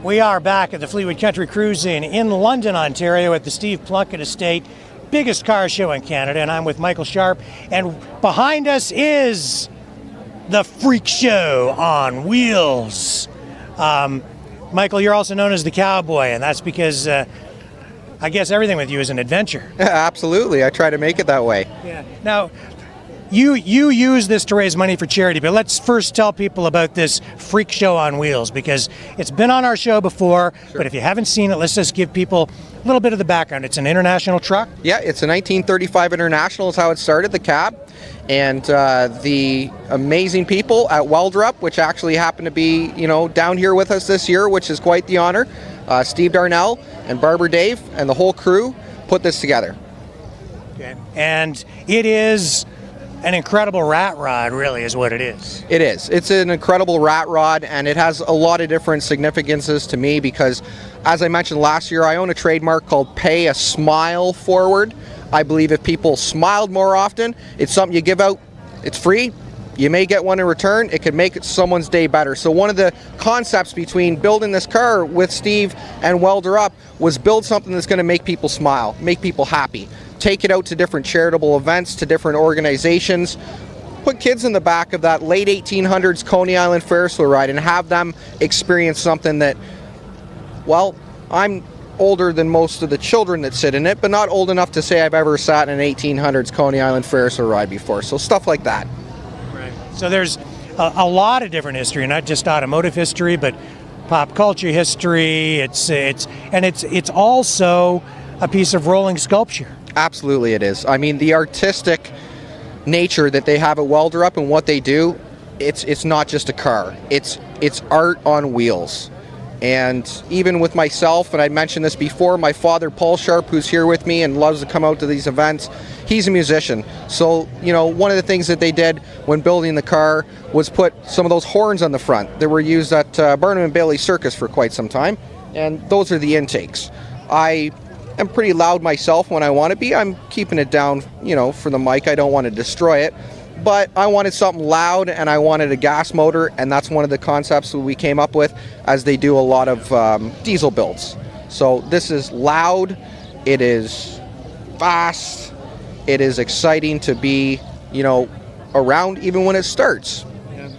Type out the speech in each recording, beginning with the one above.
We are back at the Fleetwood Country Cruize in London, Ontario at the Steve Plunkett Estate, biggest car show in Canada, and I'm with Michael Sharp, and behind us is the Freak Show on wheels. Michael, you're also known as the Cowboy, and that's because I guess everything with you is an adventure. Yeah, absolutely. I try to make it that way. Yeah. Now, you use this to raise money for charity, but let's first tell people about this Freak Show on wheels, because it's been on our show before, Sure. But if you haven't seen it, let's just give people a little bit of the background. It's an international truck? Yeah, it's a 1935 International is how it started, the cab. And the amazing people at Weldrup, which actually happen to be, down here with us this year, which is quite the honor. Steve Darnell and Barbara Dave and the whole crew put this together. Okay. And it is an incredible rat rod, really, is what it is. It is. It's an incredible rat rod, and it has a lot of different significances to me because, as I mentioned last year, I own a trademark called Pay a Smile Forward. I believe if people smiled more often, it's something you give out, it's free. You may get one in return. It could make someone's day better. So one of the concepts between building this car with Steve and Welder Up was build something that's going to make people smile, make people happy. Take it out to different charitable events, to different organizations. Put kids in the back of that late 1800s Coney Island Ferris wheel ride and have them experience something that, well, I'm older than most of the children that sit in it, but not old enough to say I've ever sat in an 1800s Coney Island Ferris wheel ride before. So stuff like that. Right. So there's a lot of different history, not just automotive history, but pop culture history. It's also a piece of rolling sculpture. Absolutely it is. I mean, the artistic nature that they have at Welder Up and what they do, it's not just a car. It's art on wheels. And even with myself, and I mentioned this before, my father, Paul Sharp, who's here with me and loves to come out to these events, he's a musician. So, one of the things that they did when building the car was put some of those horns on the front that were used at Barnum and Bailey Circus for quite some time. And those are the intakes. I'm pretty loud myself when I want to be. I'm keeping it down, for the mic. I don't want to destroy it. But I wanted something loud, and I wanted a gas motor, and that's one of the concepts that we came up with, as they do a lot of diesel builds. So this is loud, it is fast, it is exciting to be, around even when it starts. Yeah.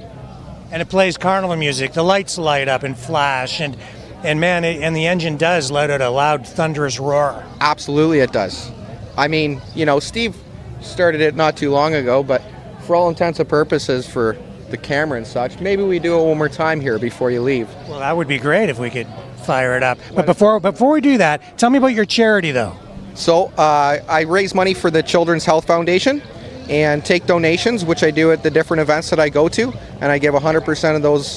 And it plays carnival music. The lights light up and flash, and man, and the engine does let out a loud, thunderous roar. Absolutely it does. I mean, Steve started it not too long ago, but for all intents and purposes for the camera and such, maybe we do it one more time here before you leave. Well, that would be great if we could fire it up. But before we do that, tell me about your charity, though. So I raise money for the Children's Health Foundation and take donations, which I do at the different events that I go to, and I give 100% of those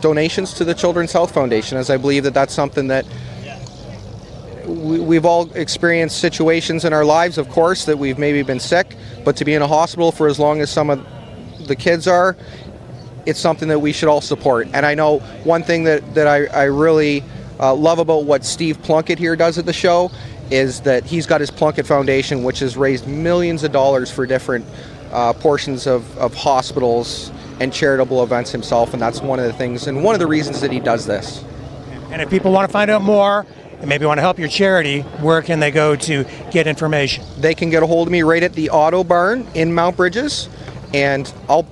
donations to the Children's Health Foundation, as I believe that that's something that we've all experienced situations in our lives, of course, that we've maybe been sick, but to be in a hospital for as long as some of the kids are, it's something that we should all support. And I know one thing that I really love about what Steve Plunkett here does at the show is that he's got his Plunkett Foundation, which has raised millions of dollars for different portions of hospitals and charitable events himself, and that's one of the things and one of the reasons that he does this. And if people want to find out more and maybe want to help your charity, where can they go to get information? They can get a hold of me right at the Auto Barn in Mount Bridges, and I'll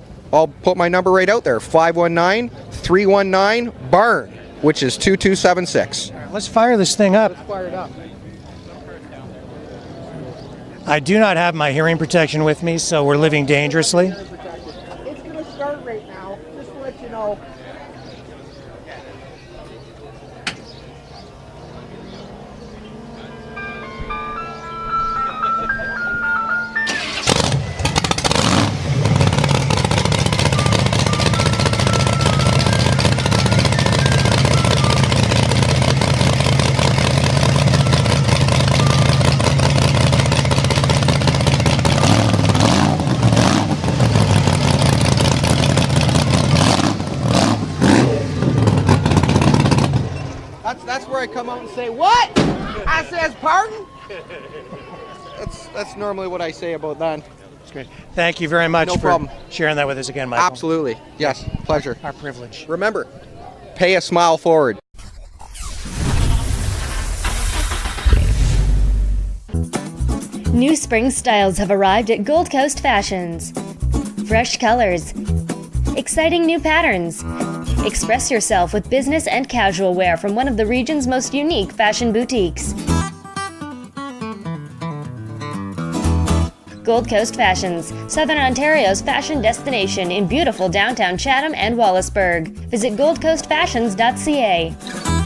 put my number right out there, 519-319-BARN, which is 2276. All right, let's fire this thing up. Let's fire it up. I do not have my hearing protection with me, so we're living dangerously. It's going to start right now, just to let you know. That's where I come out and say, "What?" I says, "Pardon?" That's normally what I say about that. That's great. Thank you very much for sharing that with us again, Michael. Absolutely. Yes, pleasure. Our privilege. Remember, pay a smile forward. New spring styles have arrived at Gold Coast Fashions. Fresh colors, exciting new patterns. Express yourself with business and casual wear from one of the region's most unique fashion boutiques. Gold Coast Fashions, Southern Ontario's fashion destination in beautiful downtown Chatham and Wallaceburg. Visit goldcoastfashions.ca.